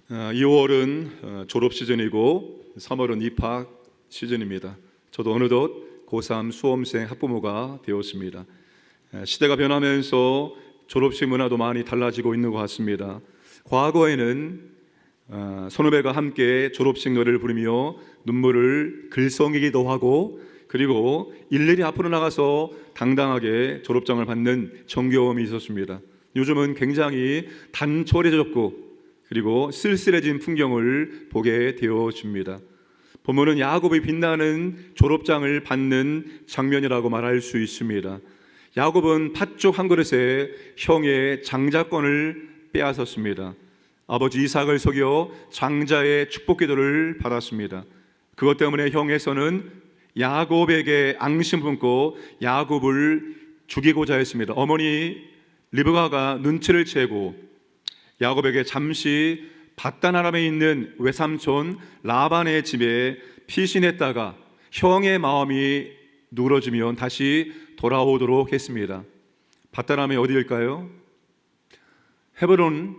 2월은 졸업 시즌이고 3월은 입학 시즌입니다. 저도 어느덧 고3 수험생 학부모가 되었습니다. 시대가 변하면서 졸업식 문화도 많이 달라지고 있는 것 같습니다. 과거에는 선후배가 함께 졸업식 노래를 부르며 눈물을 글썽이기도 하고, 그리고 일일이 앞으로 나가서 당당하게 졸업장을 받는 정겨움이 있었습니다. 요즘은 굉장히 단촐해졌고 그리고 쓸쓸해진 풍경을 보게 되어집니다. 본문은 야곱이 빛나는 졸업장을 받는 장면이라고 말할 수 있습니다. 야곱은 팥죽 한 그릇에 형의 장자권을 빼앗았습니다. 아버지 이삭을 속여 장자의 축복기도를 받았습니다. 그것 때문에 형에서는 야곱에게 앙심 품고 야곱을 죽이고자 했습니다. 어머니 리브가가 눈치를 채고 야곱에게 잠시 밧단 아람에 있는 외삼촌 라반의 집에 피신했다가 형의 마음이 누그러지면 다시 돌아오도록 했습니다. 밧단 아람이 어디일까요? 헤브론,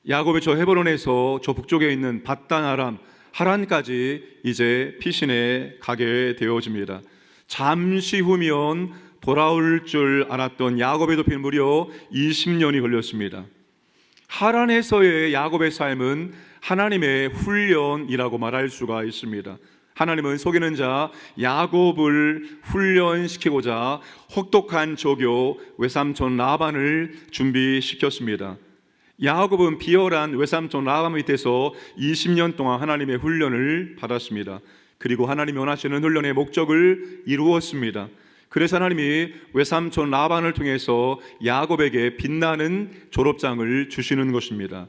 야곱이 저 헤브론에서 저 북쪽에 있는 밧단 아람 하란까지 이제 피신해 가게 되어집니다. 잠시 후면 돌아올 줄 알았던 야곱의 도피는 무려 20년이 걸렸습니다. 하란에서의 야곱의 삶은 하나님의 훈련이라고 말할 수가 있습니다. 하나님은 속이는 자 야곱을 훈련시키고자 혹독한 조교 외삼촌 라반을 준비시켰습니다. 야곱은 비열한 외삼촌 라반 밑에서 20년 동안 하나님의 훈련을 받았습니다. 그리고 하나님이 원하시는 훈련의 목적을 이루었습니다. 그래서 하나님이 외삼촌 라반을 통해서 야곱에게 빛나는 졸업장을 주시는 것입니다.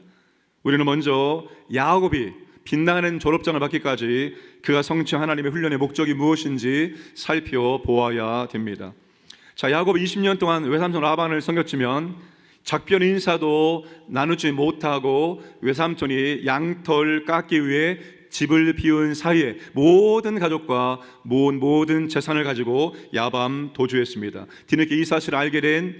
우리는 먼저 야곱이 빛나는 졸업장을 받기까지 그가 성취한 하나님의 훈련의 목적이 무엇인지 살펴보아야 됩니다. 자, 야곱이 20년 동안 외삼촌 라반을 섬겼지만 작별 인사도 나누지 못하고 외삼촌이 양털 깎기 위해 집을 비운 사이에 모든 가족과 모든 재산을 가지고 야밤 도주했습니다. 뒤늦게 이 사실을 알게 된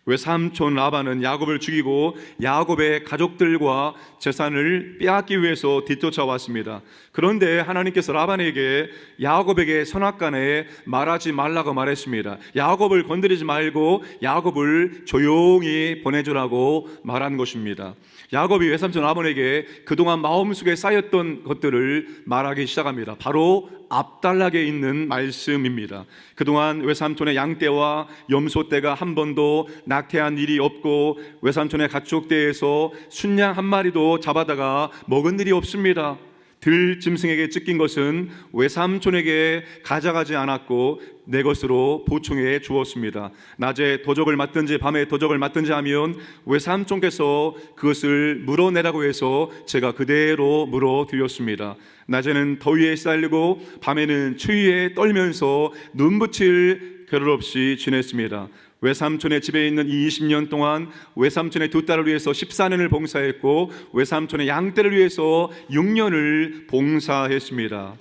외삼촌 라반은 야곱을 죽이고 야곱의 가족들과 재산을 빼앗기 위해서 뒤쫓아왔습니다. 그런데 하나님께서 라반에게 야곱에게 선악간에 말하지 말라고 말했습니다. 야곱을 건드리지 말고 야곱을 조용히 보내주라고 말한 것입니다. 야곱이 외삼촌 라반에게 그동안 마음속에 쌓였던 것들을 말하기 시작합니다. 바로 앞단락에 있는 말씀입니다. 그동안 외삼촌의 양떼와 염소떼가 한 번도 낙태한 일이 없고 외삼촌의 가축대에서 순양 한 마리도 잡아다가 먹은 일이 없습니다. 들짐승에게 찢긴 것은 외삼촌에게 가져가지 않았고 내 것으로 보충해 주었습니다. 낮에 도적을 맞든지 밤에 도적을 맞든지 하면 외삼촌께서 그것을 물어내라고 해서 제가 그대로 물어드렸습니다. 낮에는 더위에 쌀리고 밤에는 추위에 떨면서 눈붙일 겨를 없이 지냈습니다. 외삼촌의 집에 있는 이 20년 동안 외삼촌의 두 딸을 위해서 14년을 봉사했고 외삼촌의 양떼를 위해서 6년을 봉사했습니다.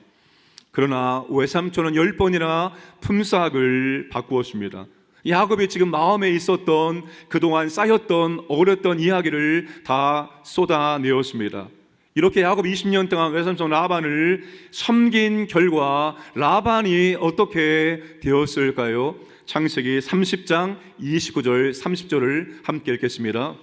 그러나 외삼촌은 10번이나 품삯을 바꾸었습니다. 야곱이 지금 마음에 있었던 그동안 쌓였던 어렸던 이야기를 다 쏟아내었습니다. 이렇게 야곱 20년 동안 외삼촌 라반을 섬긴 결과 라반이 어떻게 되었을까요? 창세기 30장 29절 30절을 함께 읽겠습니다.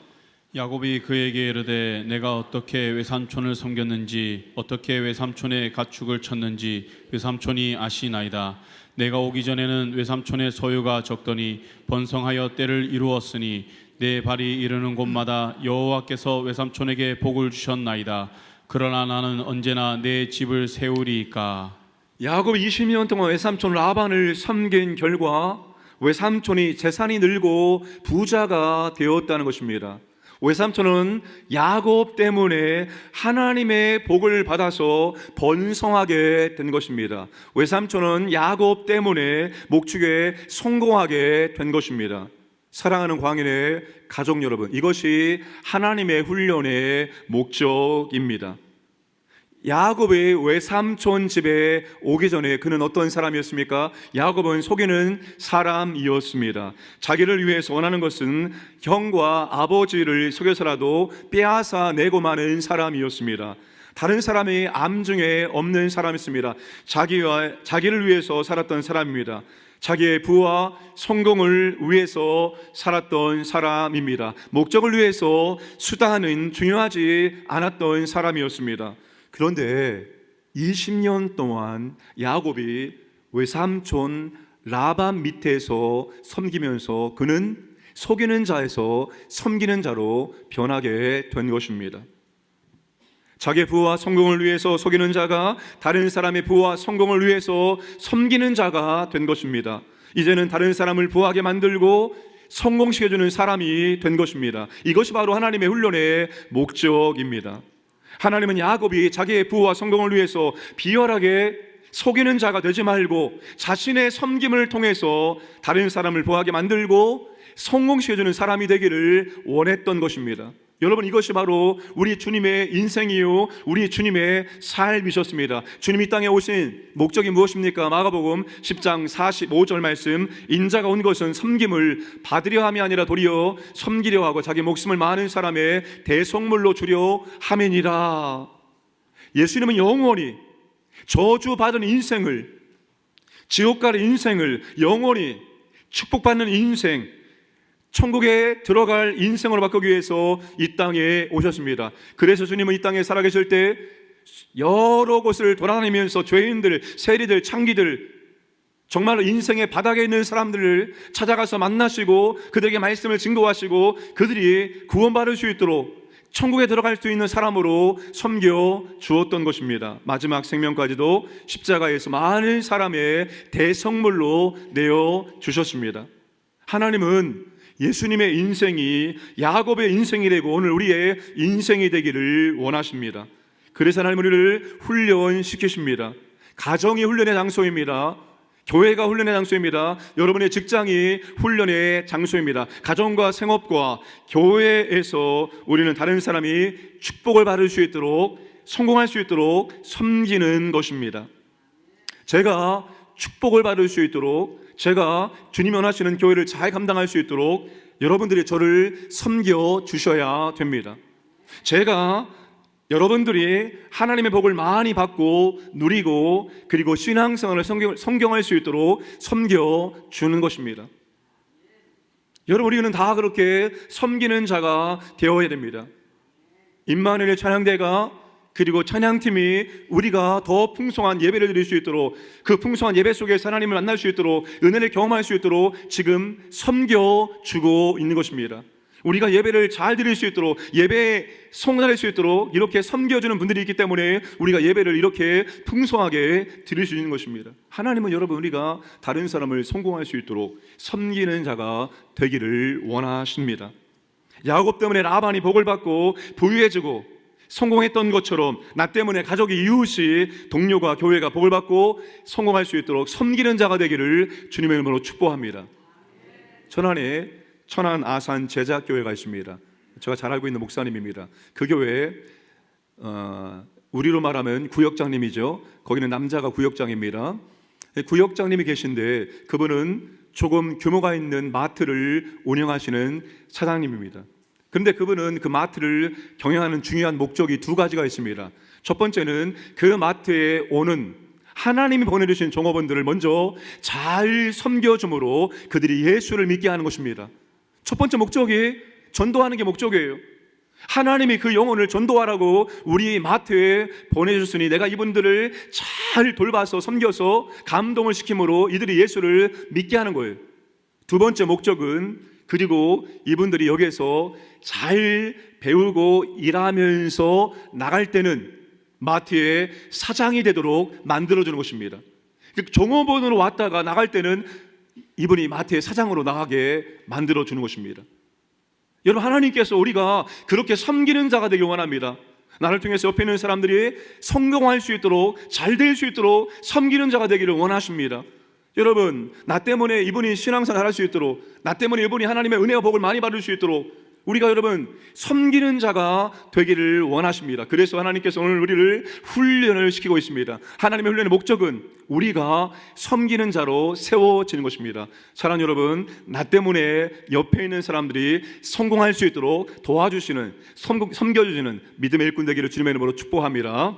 야곱이 그에게 이르되 내가 어떻게 외삼촌을 섬겼는지 어떻게 외삼촌의 가축을 쳤는지 외삼촌이 아시나이다. 내가 오기 전에는 외삼촌의 소유가 적더니 번성하여 때를 이루었으니 내 발이 이르는 곳마다 여호와께서 외삼촌에게 복을 주셨나이다. 그러나 나는 언제나 내 집을 세우리이까. 야곱이 20년 동안 외삼촌 라반을 섬긴 결과 외삼촌이 재산이 늘고 부자가 되었다는 것입니다. 외삼촌은 야곱 때문에 하나님의 복을 받아서 번성하게 된 것입니다. 외삼촌은 야곱 때문에 목축에 성공하게 된 것입니다. 사랑하는 광인의 가족 여러분, 이것이 하나님의 훈련의 목적입니다. 야곱의 외삼촌 집에 오기 전에 그는 어떤 사람이었습니까? 야곱은 속이는 사람이었습니다. 자기를 위해서 원하는 것은 형과 아버지를 속여서라도 빼앗아 내고 마는 사람이었습니다. 다른 사람의 암중에 없는 사람이었습니다. 자기를 위해서 살았던 사람입니다. 자기의 부와 성공을 위해서 살았던 사람입니다. 목적을 위해서 수단은 중요하지 않았던 사람이었습니다. 그런데 20년 동안 야곱이 외삼촌 라반 밑에서 섬기면서 그는 속이는 자에서 섬기는 자로 변하게 된 것입니다. 자기의 부와 성공을 위해서 속이는 자가 다른 사람의 부와 성공을 위해서 섬기는 자가 된 것입니다. 이제는 다른 사람을 부하게 만들고 성공시켜주는 사람이 된 것입니다. 이것이 바로 하나님의 훈련의 목적입니다. 하나님은 야곱이 자기의 부와 성공을 위해서 비열하게 속이는 자가 되지 말고 자신의 섬김을 통해서 다른 사람을 부하게 만들고 성공시켜주는 사람이 되기를 원했던 것입니다. 여러분, 이것이 바로 우리 주님의 인생이요 우리 주님의 삶이셨습니다. 주님이 땅에 오신 목적이 무엇입니까? 마가복음 10장 45절 말씀, 인자가 온 것은 섬김을 받으려 함이 아니라 도리어 섬기려 하고 자기 목숨을 많은 사람의 대속물로 주려 함이니라. 예수님은 영원히 저주받은 인생을, 지옥 갈 인생을 영원히 축복받는 인생, 천국에 들어갈 인생으로 바꾸기 위해서 이 땅에 오셨습니다. 그래서 주님은 이 땅에 살아계실 때 여러 곳을 돌아다니면서 죄인들, 세리들, 창기들, 정말로 인생의 바닥에 있는 사람들을 찾아가서 만나시고 그들에게 말씀을 증거하시고 그들이 구원받을 수 있도록 천국에 들어갈 수 있는 사람으로 섬겨 주었던 것입니다. 마지막 생명까지도 십자가에서 많은 사람의 대성물로 내어 주셨습니다. 하나님은 예수님의 인생이 야곱의 인생이 되고 오늘 우리의 인생이 되기를 원하십니다. 그래서 하나님 우리를 훈련시키십니다. 가정이 훈련의 장소입니다. 교회가 훈련의 장소입니다. 여러분의 직장이 훈련의 장소입니다. 가정과 생업과 교회에서 우리는 다른 사람이 축복을 받을 수 있도록, 성공할 수 있도록 섬기는 것입니다. 제가 축복을 받을 수 있도록, 제가 주님이 원하시는 교회를 잘 감당할 수 있도록 여러분들이 저를 섬겨 주셔야 됩니다. 제가 여러분들이 하나님의 복을 많이 받고 누리고 그리고 신앙생활을 성경할 수 있도록 섬겨 주는 것입니다. 여러분, 우리는 다 그렇게 섬기는 자가 되어야 됩니다. 임마누엘 찬양대가 그리고 찬양팀이 우리가 더 풍성한 예배를 드릴 수 있도록, 그 풍성한 예배 속에서 하나님을 만날 수 있도록, 은혜를 경험할 수 있도록 지금 섬겨주고 있는 것입니다. 우리가 예배를 잘 드릴 수 있도록, 예배에 성달할 수 있도록 이렇게 섬겨주는 분들이 있기 때문에 우리가 예배를 이렇게 풍성하게 드릴 수 있는 것입니다. 하나님은 여러분, 우리가 다른 사람을 성공할 수 있도록 섬기는 자가 되기를 원하십니다. 야곱 때문에 라반이 복을 받고 부유해지고 성공했던 것처럼 나 때문에 가족이, 이웃이, 동료가, 교회가 복을 받고 성공할 수 있도록 섬기는 자가 되기를 주님의 이름으로 축복합니다. 천안에 천안 아산 제자교회가 있습니다. 제가 잘 알고 있는 목사님입니다. 그 교회 우리로 말하면 구역장님이죠. 거기는 남자가 구역장입니다. 구역장님이 계신데 그분은 조금 규모가 있는 마트를 운영하시는 사장님입니다. 그런데 그분은 그 마트를 경영하는 중요한 목적이 두 가지가 있습니다. 첫 번째는 그 마트에 오는 하나님이 보내주신 종업원들을 먼저 잘 섬겨줌으로 그들이 예수를 믿게 하는 것입니다. 첫 번째 목적이 전도하는 게 목적이에요. 하나님이 그 영혼을 전도하라고 우리 마트에 보내주셨으니 내가 이분들을 잘 돌봐서 섬겨서 감동을 시킴으로 이들이 예수를 믿게 하는 거예요. 두 번째 목적은 그리고 이분들이 여기에서 잘 배우고 일하면서 나갈 때는 마트의 사장이 되도록 만들어주는 것입니다. 종업원으로 왔다가 나갈 때는 이분이 마트의 사장으로 나가게 만들어주는 것입니다. 여러분, 하나님께서 우리가 그렇게 섬기는 자가 되길 원합니다. 나를 통해서 옆에 있는 사람들이 성공할 수 있도록, 잘 될 수 있도록 섬기는 자가 되기를 원하십니다. 여러분, 나 때문에 이분이 신앙생활 할 수 있도록, 나 때문에 이분이 하나님의 은혜와 복을 많이 받을 수 있도록 우리가 여러분 섬기는 자가 되기를 원하십니다. 그래서 하나님께서 오늘 우리를 훈련을 시키고 있습니다. 하나님의 훈련의 목적은 우리가 섬기는 자로 세워지는 것입니다. 사랑하는 여러분, 나 때문에 옆에 있는 사람들이 성공할 수 있도록 도와주시는, 섬겨주시는 믿음의 일꾼 되기를 주님의 이름으로 축복합니다.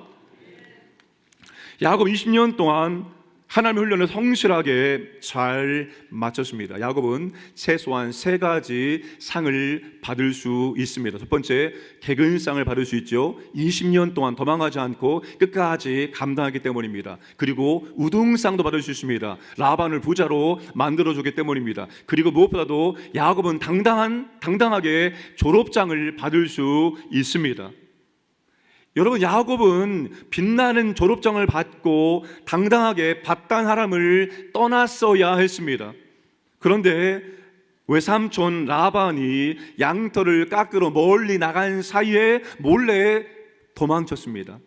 야곱 20년 동안 하나님의 훈련을 성실하게 잘 마쳤습니다. 야곱은 최소한 3가지 상을 받을 수 있습니다. 첫 번째, 개근상을 받을 수 있죠. 20년 동안 도망가지 않고 끝까지 감당하기 때문입니다. 그리고 우등상도 받을 수 있습니다. 라반을 부자로 만들어주기 때문입니다. 그리고 무엇보다도 야곱은 당당하게 졸업장을 받을 수 있습니다. 여러분, 야곱은 빛나는 졸업장을 받고 당당하게 밧단 아람을 떠났어야 했습니다. 그런데 외삼촌 라반이 양털을 깎으러 멀리 나간 사이에 몰래 도망쳤습니다.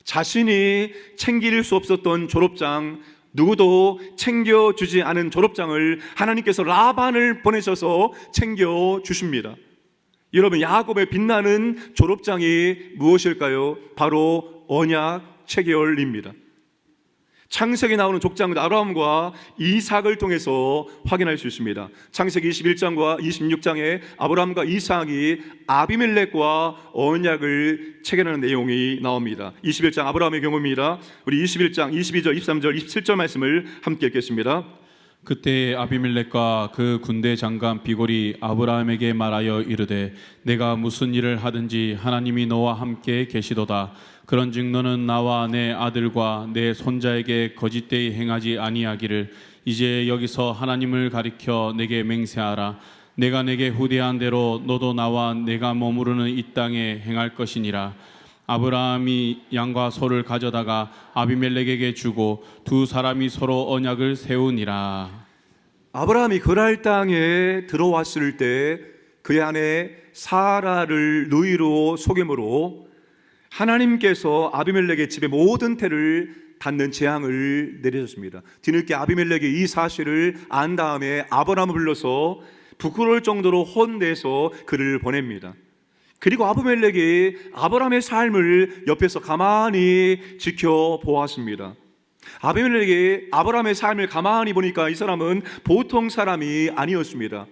자신이 챙길 수 없었던 졸업장, 누구도 챙겨주지 않은 졸업장을 하나님께서 라반을 보내셔서 챙겨주십니다. 여러분, 야곱의 빛나는 졸업장이 무엇일까요? 바로 언약 체결입니다. 창세기 나오는 족장은 아브라함과 이삭을 통해서 확인할 수 있습니다. 창세기 21장과 26장에 아브라함과 이삭이 아비멜렉과 언약을 체결하는 내용이 나옵니다. 21장 아브라함의 경우입니다. 우리 21장 22절, 23절, 27절 말씀을 함께 읽겠습니다. 그때 아비멜렉과 그 군대 장관 비골이 아브라함에게 말하여 이르되 내가 무슨 일을 하든지 하나님이 너와 함께 계시도다. 그런즉 너는 나와 내 아들과 내 손자에게 거짓되이 행하지 아니하기를 이제 여기서 하나님을 가리켜 내게 맹세하라. 내가 내게 후대한 대로 너도 나와 내가 머무르는 이 땅에 행할 것이니라. 아브라함이 양과 소를 가져다가 아비멜렉에게 주고 두 사람이 서로 언약을 세우니라. 아브라함이 그랄 땅에 들어왔을 때 그의 아내 사라를 누이로 속임으로 하나님께서 아비멜렉의 집에 모든 태를 닫는 재앙을 내리셨습니다. 뒤늦게 아비멜렉이 이 사실을 안 다음에 아브라함을 불러서 부끄러울 정도로 혼내서 그를 보냅니다. 그리고 아비멜렉이 아브라함의 삶을 옆에서 가만히 지켜보았습니다. 아비멜렉이 아브라함의 삶을 가만히 보니까 이 사람은 보통 사람이 아니었습니다.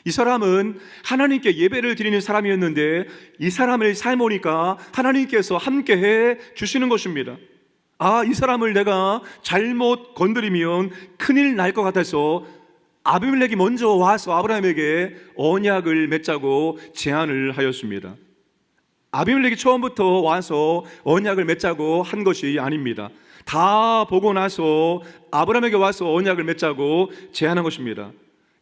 이 사람은 하나님께 예배를 드리는 사람이었는데 이 사람을 삶 보니까 하나님께서 함께해 주시는 것입니다. 이 사람을 내가 잘못 건드리면 큰일 날 것 같아서 아비멜렉이 먼저 와서 아브라함에게 언약을 맺자고 제안을 하였습니다. 아비멜렉이 처음부터 와서 언약을 맺자고 한 것이 아닙니다. 다 보고 나서 아브라함에게 와서 언약을 맺자고 제안한 것입니다.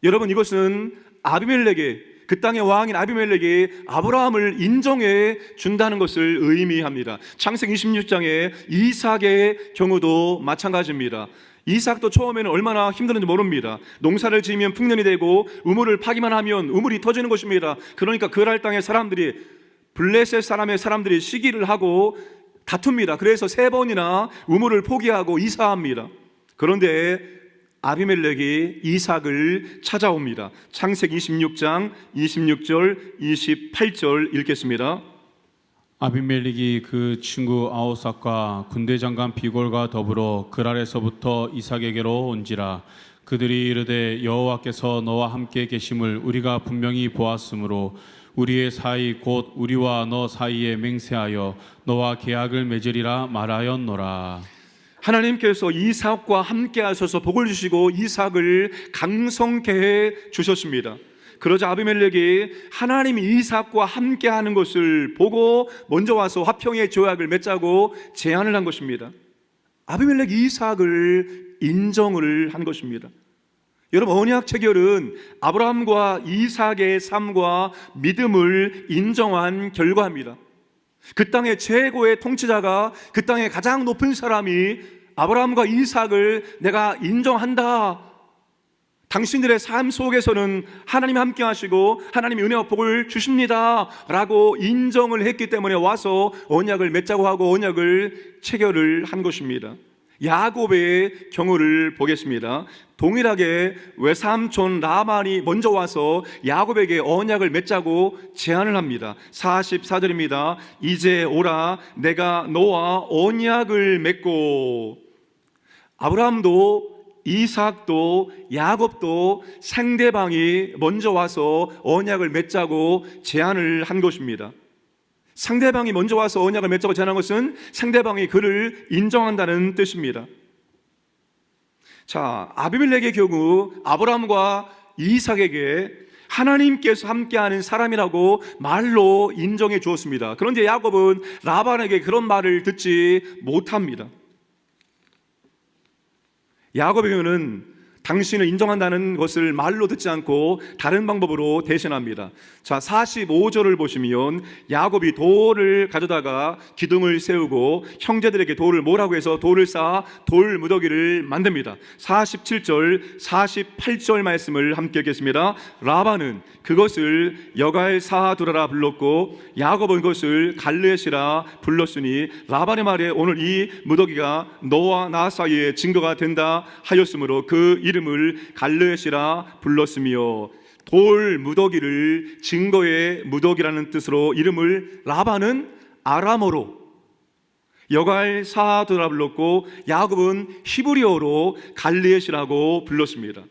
여러분, 이것은 아비멜렉이, 그 땅의 왕인 아비멜렉이 아브라함을 인정해 준다는 것을 의미합니다. 창세기 26장에 이삭의 경우도 마찬가지입니다. 이삭도 처음에는 얼마나 힘들었는지 모릅니다. 농사를 지으면 풍년이 되고 우물을 파기만 하면 우물이 터지는 것입니다. 그러니까 그랄 땅의 사람들이, 블레셋 사람의 사람들이 시기를 하고 다툽니다. 그래서 3번이나 우물을 포기하고 이사합니다. 그런데 아비멜렉이 이삭을 찾아옵니다. 창세기 26장 26절 28절 읽겠습니다. 아비멜렉이 그 친구 아우삭과 군대 장관 비골과 더불어 그랄에서부터 이삭에게로 온지라. 그들이 이르되 여호와께서 너와 함께 계심을 우리가 분명히 보았으므로 우리의 사이 곧 우리와 너 사이에 맹세하여 너와 계약을 맺으리라 말하였노라. 하나님께서 이삭과 함께 하셔서 복을 주시고 이삭을 강성케 해 주셨습니다. 그러자 아비멜렉이 하나님이 이삭과 함께 하는 것을 보고 먼저 와서 화평의 조약을 맺자고 제안을 한 것입니다. 아비멜렉이 이삭을 인정을 한 것입니다. 여러분, 언약 체결은 아브라함과 이삭의 삶과 믿음을 인정한 결과입니다. 그 땅의 최고의 통치자가, 그 땅의 가장 높은 사람이 아브라함과 이삭을 내가 인정한다. 당신들의 삶 속에서는 하나님이 함께 하시고 하나님이 은혜와 복을 주십니다 라고 인정을 했기 때문에 와서 언약을 맺자고 하고 언약을 체결을 한 것입니다. 야곱의 경우를 보겠습니다. 동일하게 외삼촌 라반이 먼저 와서 야곱에게 언약을 맺자고 제안을 합니다. 44절입니다. 이제 오라, 내가 너와 언약을 맺고. 아브라함도 이삭도 야곱도 상대방이 먼저 와서 언약을 맺자고 제안을 한 것입니다. 상대방이 먼저 와서 언약을 맺자고 제안한 것은 상대방이 그를 인정한다는 뜻입니다. 자, 아비멜렉의 경우 아브라함과 이삭에게 하나님께서 함께하는 사람이라고 말로 인정해 주었습니다. 그런데 야곱은 라반에게 그런 말을 듣지 못합니다. 야곱의 경우는 당신을 인정한다는 것을 말로 듣지 않고 다른 방법으로 대신합니다. 자, 45절을 보시면 야곱이 돌을 가져다가 기둥을 세우고 형제들에게 돌을 모라고 해서 돌을 쌓아 돌 무더기를 만듭니다. 47절, 48절 말씀을 함께 읽겠습니다. 라반은 그것을 여갈사두라라 불렀고 야곱은 그것을 갈르엣이라 불렀으니 라반의 말에 오늘 이 무더기가 너와 나 사이에 증거가 된다 하였으므로 그 이름을 갈르엣이라 불렀으며, 돌 무더기를 증거의 무더기라는 뜻으로 이름을 라반은 아람어로 여갈사두라 불렀고 야곱은 히브리어로 갈르엣이라고 불렀습니다.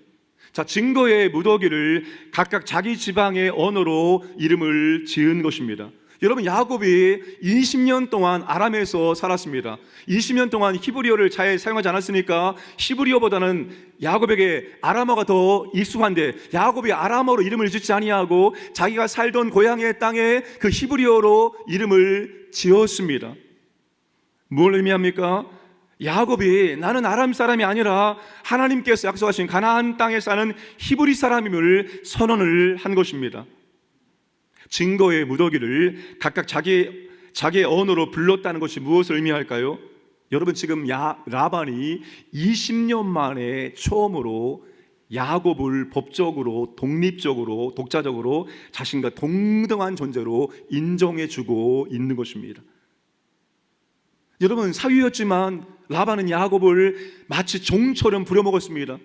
자, 증거의 무더기를 각각 자기 지방의 언어로 이름을 지은 것입니다. 여러분, 야곱이 20년 동안 아람에서 살았습니다. 20년 동안 히브리어를 잘 사용하지 않았으니까 히브리어보다는 야곱에게 아람어가 더 익숙한데 야곱이 아람어로 이름을 짓지 아니하고 자기가 살던 고향의 땅에 그 히브리어로 이름을 지었습니다. 뭘 의미합니까? 야곱이 나는 아람 사람이 아니라 하나님께서 약속하신 가나안 땅에 사는 히브리 사람임을 선언을 한 것입니다. 증거의 무더기를 각각 자기의 언어로 불렀다는 것이 무엇을 의미할까요? 여러분, 지금 라반이 20년 만에 처음으로 야곱을 법적으로, 독립적으로, 독자적으로 자신과 동등한 존재로 인정해주고 있는 것입니다. 여러분, 사위였지만 라반은 야곱을 마치 종처럼 부려먹었습니다.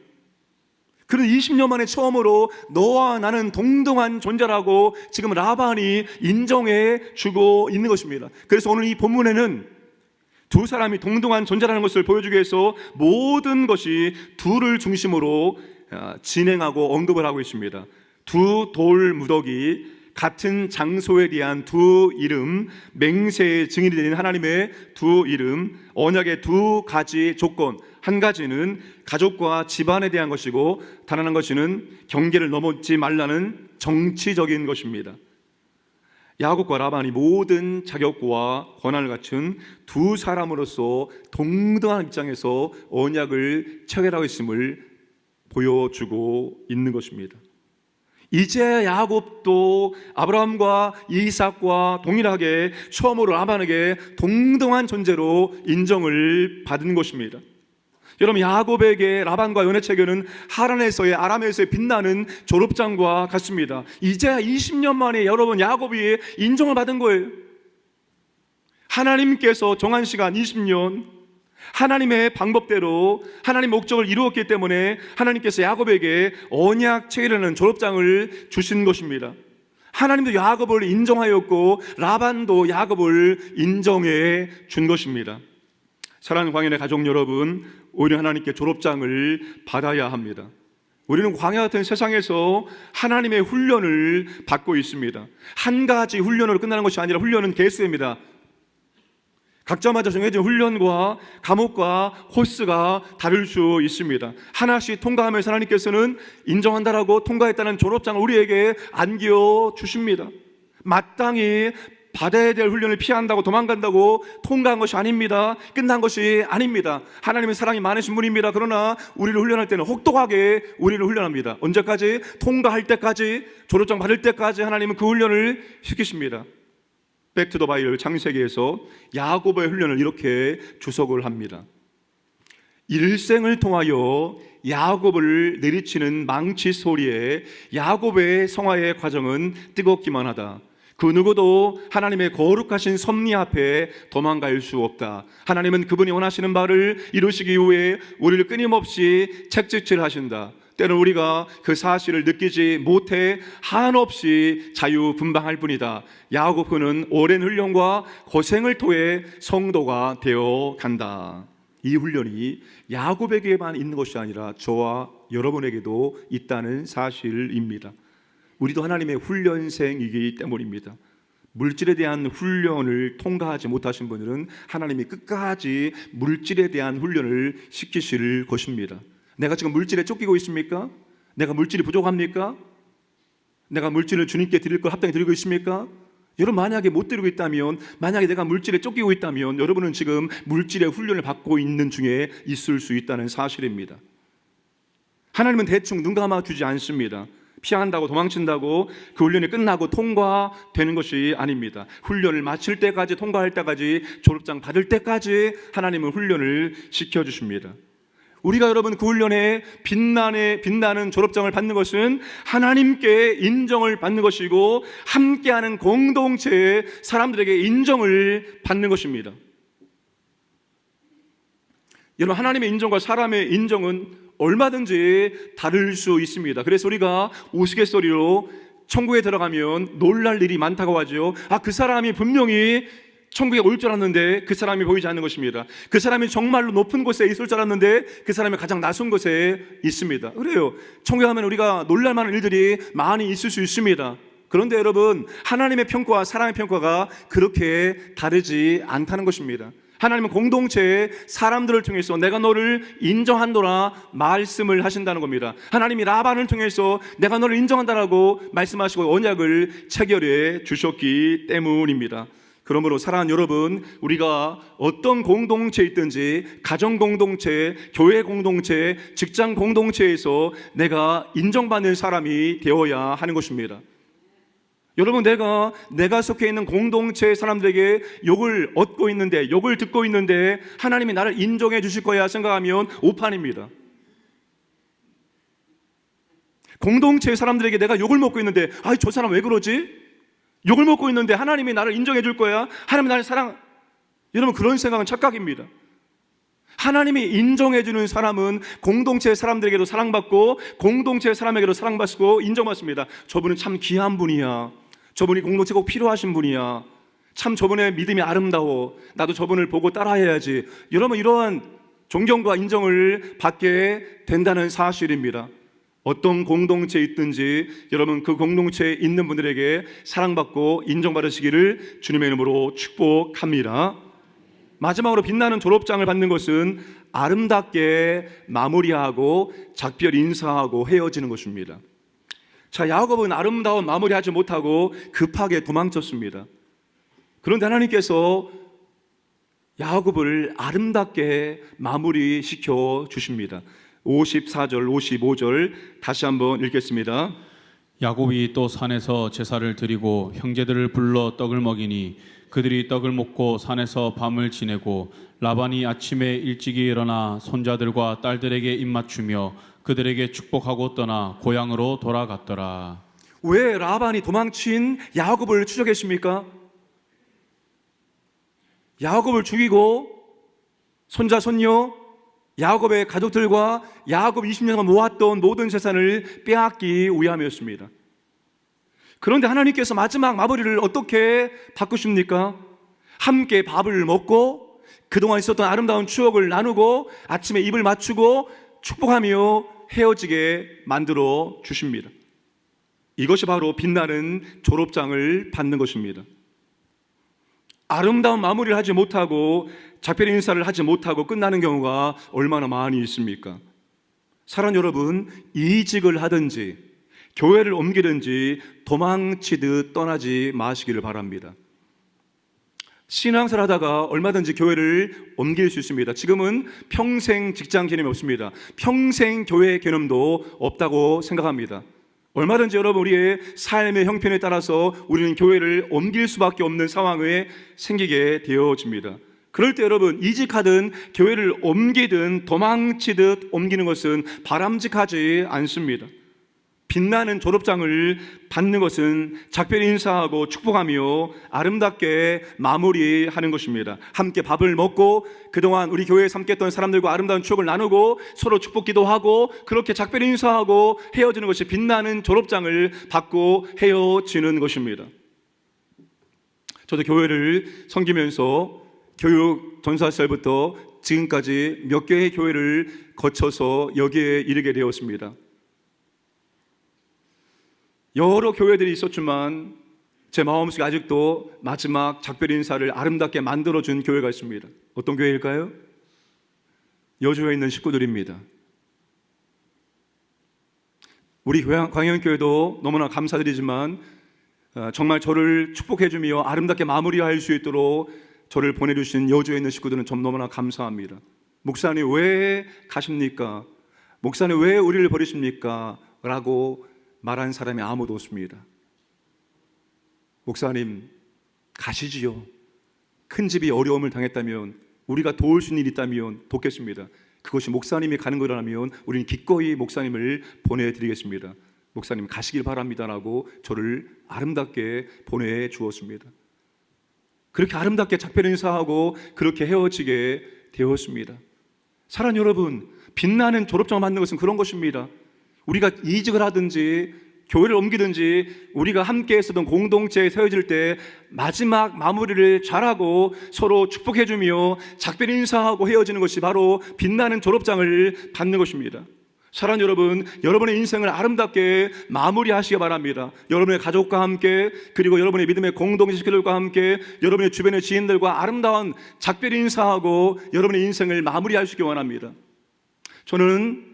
그런 20년 만에 처음으로 너와 나는 동등한 존재라고 지금 라반이 인정해 주고 있는 것입니다. 그래서 오늘 이 본문에는 두 사람이 동등한 존재라는 것을 보여주기 위해서 모든 것이 둘을 중심으로 진행하고 언급을 하고 있습니다. 두 돌 무더기, 같은 장소에 대한 두 이름, 맹세의 증인이 되는 하나님의 두 이름, 언약의 두 가지 조건. 한 가지는 가족과 집안에 대한 것이고 다른 한 가지는 경계를 넘지 말라는 정치적인 것입니다. 야곱과 라반이 모든 자격과 권한을 갖춘 두 사람으로서 동등한 입장에서 언약을 체결하고 있음을 보여주고 있는 것입니다. 이제 야곱도 아브라함과 이삭과 동일하게 처음으로 라반에게 동등한 존재로 인정을 받은 것입니다. 여러분, 야곱에게 라반과 연애 체결은 하란에서의 아람에서의 빛나는 졸업장과 같습니다. 이제 20년 만에 여러분 야곱이 인정을 받은 거예요. 하나님께서 정한 시간 20년, 하나님의 방법대로 하나님 목적을 이루었기 때문에 하나님께서 야곱에게 언약 체결하는 졸업장을 주신 것입니다. 하나님도 야곱을 인정하였고 라반도 야곱을 인정해 준 것입니다. 사랑하는 광야의 가족 여러분, 우리는 하나님께 졸업장을 받아야 합니다. 우리는 광야 같은 세상에서 하나님의 훈련을 받고 있습니다. 한 가지 훈련으로 끝나는 것이 아니라 훈련은 개수입니다. 각자마다 정해진 훈련과 과목과 코스가 다를 수 있습니다. 하나씩 통과하면서 하나님께서는 인정한다라고 통과했다는 졸업장을 우리에게 안겨주십니다. 마땅히 받아야 될 훈련을 피한다고 도망간다고 통과한 것이 아닙니다. 끝난 것이 아닙니다. 하나님은 사랑이 많으신 분입니다. 그러나 우리를 훈련할 때는 혹독하게 우리를 훈련합니다. 언제까지? 통과할 때까지, 졸업장 받을 때까지 하나님은 그 훈련을 시키십니다. 백투더 바이블 창세기에서 야곱의 훈련을 이렇게 주석을 합니다. 일생을 통하여 야곱을 내리치는 망치 소리에 야곱의 성화의 과정은 뜨겁기만 하다. 그 누구도 하나님의 거룩하신 섭리 앞에 도망갈 수 없다. 하나님은 그분이 원하시는 바를 이루시기 위해 우리를 끊임없이 책찍질 하신다. 때로는 우리가 그 사실을 느끼지 못해 한없이 자유분방할 뿐이다. 야고보는 오랜 훈련과 고생을 통해 성도가 되어 간다. 이 훈련이 야고보에게만 있는 것이 아니라 저와 여러분에게도 있다는 사실입니다. 우리도 하나님의 훈련생이기 때문입니다. 물질에 대한 훈련을 통과하지 못하신 분들은 하나님이 끝까지 물질에 대한 훈련을 시키실 것입니다. 내가 지금 물질에 쫓기고 있습니까? 내가 물질이 부족합니까? 내가 물질을 주님께 드릴 걸 합당히 드리고 있습니까? 여러분, 만약에 못 드리고 있다면, 만약에 내가 물질에 쫓기고 있다면 여러분은 지금 물질의 훈련을 받고 있는 중에 있을 수 있다는 사실입니다. 하나님은 대충 눈 감아주지 않습니다. 피한다고 도망친다고 그 훈련이 끝나고 통과되는 것이 아닙니다. 훈련을 마칠 때까지, 통과할 때까지, 졸업장 받을 때까지 하나님은 훈련을 시켜주십니다. 우리가 여러분 그 훈련에 빛나는 졸업장을 받는 것은 하나님께 인정을 받는 것이고 함께하는 공동체의 사람들에게 인정을 받는 것입니다. 여러분, 하나님의 인정과 사람의 인정은 얼마든지 다를 수 있습니다. 그래서 우리가 우스갯소리로 천국에 들어가면 놀랄 일이 많다고 하죠. 그 사람이 분명히 천국에 올 줄 알았는데 그 사람이 보이지 않는 것입니다. 그 사람이 정말로 높은 곳에 있을 줄 알았는데 그 사람이 가장 낮은 곳에 있습니다. 그래요. 천국에 가면 우리가 놀랄 만한 일들이 많이 있을 수 있습니다. 그런데 여러분, 하나님의 평가와 사람의 평가가 그렇게 다르지 않다는 것입니다. 하나님은 공동체의 사람들을 통해서 내가 너를 인정한노라 말씀을 하신다는 겁니다. 하나님이 라반을 통해서 내가 너를 인정한다라고 말씀하시고 언약을 체결해 주셨기 때문입니다. 그러므로 사랑하는 여러분, 우리가 어떤 공동체에 있든지 가정 공동체, 교회 공동체, 직장 공동체에서 내가 인정받는 사람이 되어야 하는 것입니다. 여러분, 내가 속해 있는 공동체 사람들에게 욕을 얻고 있는데, 욕을 듣고 있는데 하나님이 나를 인정해 주실 거야 생각하면 오판입니다. 공동체 사람들에게 내가 욕을 먹고 있는데 저 사람 왜 그러지? 욕을 먹고 있는데 하나님이 나를 인정해 줄 거야, 하나님이 나를 여러분, 그런 생각은 착각입니다. 하나님이 인정해 주는 사람은 공동체 사람들에게도 사랑받고 공동체 사람에게도 사랑받고 인정받습니다. 저분은 참 귀한 분이야, 저분이 공동체 꼭 필요하신 분이야, 참 저분의 믿음이 아름다워, 나도 저분을 보고 따라해야지. 여러분, 이러한 존경과 인정을 받게 된다는 사실입니다. 어떤 공동체에 있든지 여러분 그 공동체에 있는 분들에게 사랑받고 인정받으시기를 주님의 이름으로 축복합니다. 마지막으로 빛나는 졸업장을 받는 것은 아름답게 마무리하고 작별 인사하고 헤어지는 것입니다. 자, 야고보는 아름다운 마무리하지 못하고 급하게 도망쳤습니다. 그런데 하나님께서 야고보를 아름답게 마무리시켜 주십니다. 54절, 55절 다시 한번 읽겠습니다. 야곱이 또 산에서 제사를 드리고 형제들을 불러 떡을 먹이니 그들이 떡을 먹고 산에서 밤을 지내고 라반이 아침에 일찍이 일어나 손자들과 딸들에게 입맞추며 그들에게 축복하고 떠나 고향으로 돌아갔더라. 왜 라반이 도망친 야곱을 추적했습니까? 야곱을 죽이고 손자 손녀 야곱의 가족들과 야곱 20년간 모았던 모든 재산을 빼앗기 위함이었습니다. 그런데 하나님께서 마지막 마무리를 어떻게 바꾸십니까? 함께 밥을 먹고 그동안 있었던 아름다운 추억을 나누고 아침에 입을 맞추고 축복하며 헤어지게 만들어 주십니다. 이것이 바로 빛나는 졸업장을 받는 것입니다. 아름다운 마무리를 하지 못하고 작별 인사를 하지 못하고 끝나는 경우가 얼마나 많이 있습니까? 사랑 여러분, 이직을 하든지 교회를 옮기든지 도망치듯 떠나지 마시기를 바랍니다. 신앙생활 하다가 얼마든지 교회를 옮길 수 있습니다. 지금은 평생 직장 개념이 없습니다. 평생 교회 개념도 없다고 생각합니다. 얼마든지 여러분 우리의 삶의 형편에 따라서 우리는 교회를 옮길 수밖에 없는 상황에 생기게 되어집니다. 그럴 때 여러분, 이직하든 교회를 옮기든 도망치듯 옮기는 것은 바람직하지 않습니다. 빛나는 졸업장을 받는 것은 작별 인사하고 축복하며 아름답게 마무리하는 것입니다. 함께 밥을 먹고 그동안 우리 교회에서 함께했던 사람들과 아름다운 추억을 나누고 서로 축복 기도하고 그렇게 작별 인사하고 헤어지는 것이 빛나는 졸업장을 받고 헤어지는 것입니다. 저도 교회를 섬기면서 교육 전사시절부터 지금까지 몇 개의 교회를 거쳐서 여기에 이르게 되었습니다. 여러 교회들이 있었지만 제 마음속에 아직도 마지막 작별 인사를 아름답게 만들어준 교회가 있습니다. 어떤 교회일까요? 여주에 있는 식구들입니다. 우리 광영교회도 너무나 감사드리지만 정말 저를 축복해주며 아름답게 마무리할 수 있도록 저를 보내주신 여주에 있는 식구들은 좀 너무나 감사합니다. 목사님 왜 가십니까? 목사님 왜 우리를 버리십니까? 라고 말한 사람이 아무도 없습니다. 목사님 가시지요. 큰 집이 어려움을 당했다면 우리가 도울 수 있는 일이 있다면 돕겠습니다. 그것이 목사님이 가는 거라면 우리는 기꺼이 목사님을 보내드리겠습니다. 목사님 가시길 바랍니다라고 저를 아름답게 보내주었습니다. 그렇게 아름답게 작별 인사하고 그렇게 헤어지게 되었습니다. 사랑하는 여러분, 빛나는 졸업장을 받는 것은 그런 것입니다. 우리가 이직을 하든지 교회를 옮기든지 우리가 함께 했었던 공동체에 세워질 때 마지막 마무리를 잘하고 서로 축복해주며 작별 인사하고 헤어지는 것이 바로 빛나는 졸업장을 받는 것입니다. 사랑하는 여러분, 여러분의 인생을 아름답게 마무리하시기 바랍니다. 여러분의 가족과 함께, 그리고 여러분의 믿음의 공동체 식구들과 함께, 여러분의 주변의 지인들과 아름다운 작별 인사하고 여러분의 인생을 마무리하시기 원합니다. 저는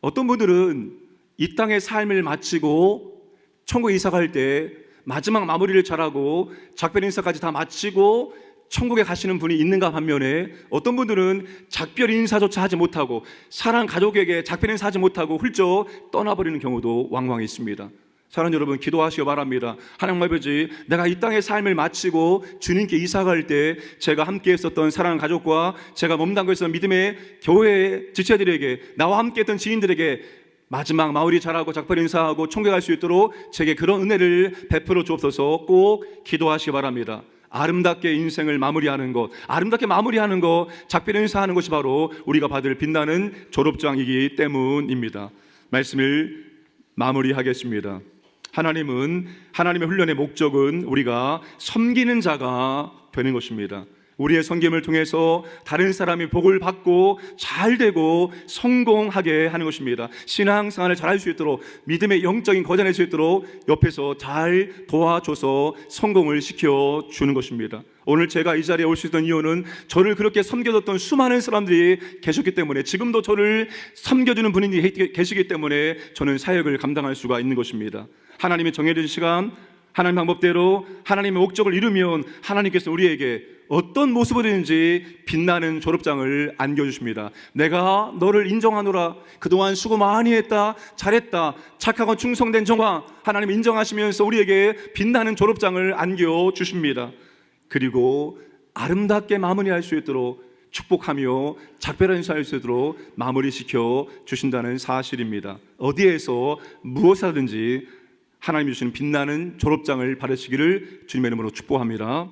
어떤 분들은 이 땅의 삶을 마치고 천국에 이사 갈 때 마지막 마무리를 잘하고 작별 인사까지 다 마치고 천국에 가시는 분이 있는가 반면에 어떤 분들은 작별 인사조차 하지 못하고 사랑 가족에게 작별 인사하지 못하고 훌쩍 떠나버리는 경우도 왕왕 있습니다. 사랑하는 여러분, 기도하시기 바랍니다. 하나님 아버지, 내가 이 땅의 삶을 마치고 주님께 이사갈 때 제가 함께 했었던 사랑하는 가족과 제가 몸담고 있었던 믿음의 교회 지체들에게, 나와 함께 했던 지인들에게 마지막 마무리 잘하고 작별 인사하고 천국에 갈 수 있도록 제게 그런 은혜를 베풀어 주옵소서. 꼭 기도하시기 바랍니다. 아름답게 인생을 마무리하는 것, 아름답게 마무리하는 것, 작별 인사하는 것이 바로 우리가 받을 빛나는 졸업장이기 때문입니다. 말씀을 마무리하겠습니다. 하나님의 훈련의 목적은 우리가 섬기는 자가 되는 것입니다. 우리의 섬김을 통해서 다른 사람이 복을 받고 잘 되고 성공하게 하는 것입니다. 신앙생활을 잘할 수 있도록, 믿음의 영적인 거전할 수 있도록 옆에서 잘 도와줘서 성공을 시켜주는 것입니다. 오늘 제가 이 자리에 올 수 있던 이유는 저를 그렇게 섬겨줬던 수많은 사람들이 계셨기 때문에, 지금도 저를 섬겨주는 분이 계시기 때문에 저는 사역을 감당할 수가 있는 것입니다. 하나님이 정해진 시간, 하나님 방법대로 하나님의 목적을 이루면 하나님께서 우리에게 어떤 모습이든지 빛나는 졸업장을 안겨주십니다. 내가 너를 인정하노라. 그동안 수고 많이 했다, 잘했다, 착하고 충성된 종아, 하나님 인정하시면서 우리에게 빛나는 졸업장을 안겨주십니다. 그리고 아름답게 마무리할 수 있도록 축복하며 작별 인사할 수 있도록 마무리시켜 주신다는 사실입니다. 어디에서 무엇하든지 하나님이 주시는 빛나는 졸업장을 받으시기를 주님의 이름으로 축복합니다.